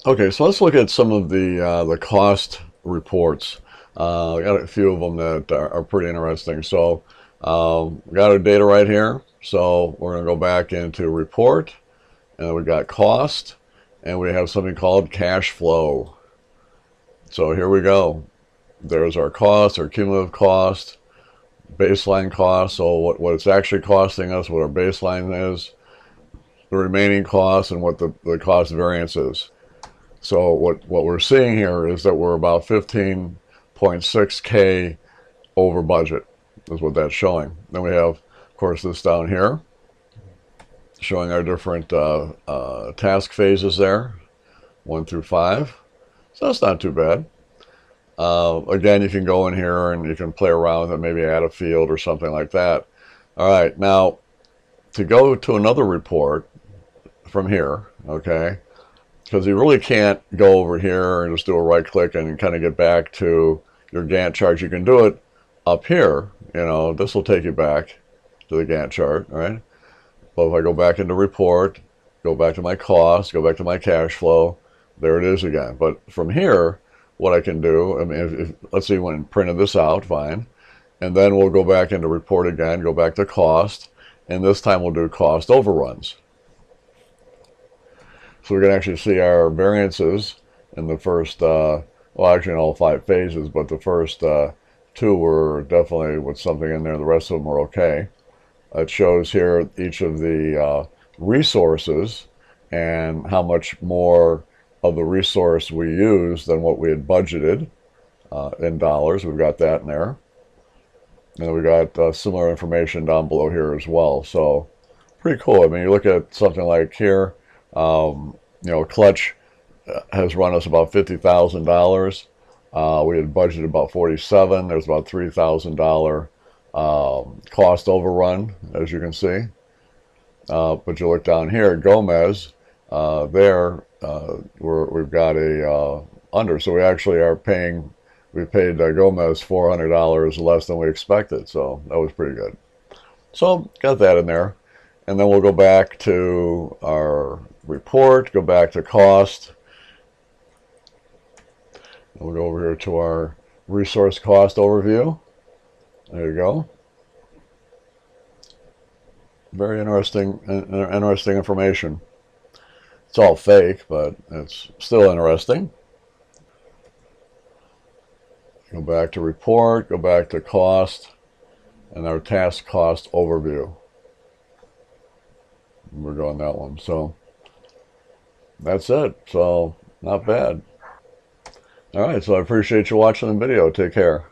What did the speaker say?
Okay, so let's look at some of the cost reports. I got a few of them that are pretty interesting. So we got our data right here. So we're going to go back into report, and we got cost, and we have something called cash flow. So here we go. There's our cost, our cumulative cost, baseline cost. So what it's actually costing us, what our baseline is, the remaining cost, and what the cost variance is. So what we're seeing here is that we're about 15.6K over budget is what that's showing. Then we have, of course, this down here showing our different task phases there, 1 through 5. So that's not too bad. Again, you can go in here and you can play around and maybe add a field or something like that. All right, now to go to another report from here, okay, because you really can't go over here and just do a right click and kind of get back to your Gantt chart. You can do it up here. You know, this will take you back to the Gantt chart, all right? But if I go back into report, go back to my cost, go back to my cash flow, there it is again. But from here, what I can do, I mean, let's see when I printed this out, fine. And then we'll go back into report again, go back to cost, and this time we'll do cost overruns. So we can actually see our variances in the first, well, actually in all 5 phases, but the first 2 were definitely with something in there. The rest of them were okay. It shows here each of the resources and how much more of the resource we used than what we had budgeted in dollars. We've got that in there. And we got similar information down below here as well. So pretty cool. I mean, you look at something like here, you know, Clutch has run us about $50,000. We had budgeted about 47. There's about $3,000 cost overrun, as you can see. But you look down here, Gomez, there we've got a under. So we actually are paying. We paid Gomez $400 less than we expected. So that was pretty good. So got that in there. And then we'll go back to our report, go back to cost. We'll go over here to our resource cost overview. There you go. Very interesting information. It's all fake, but it's still interesting. Go back to report, go back to cost, and our task cost overview. We're going that one. So that's it. So not bad. All right. So I appreciate you watching the video. Take care.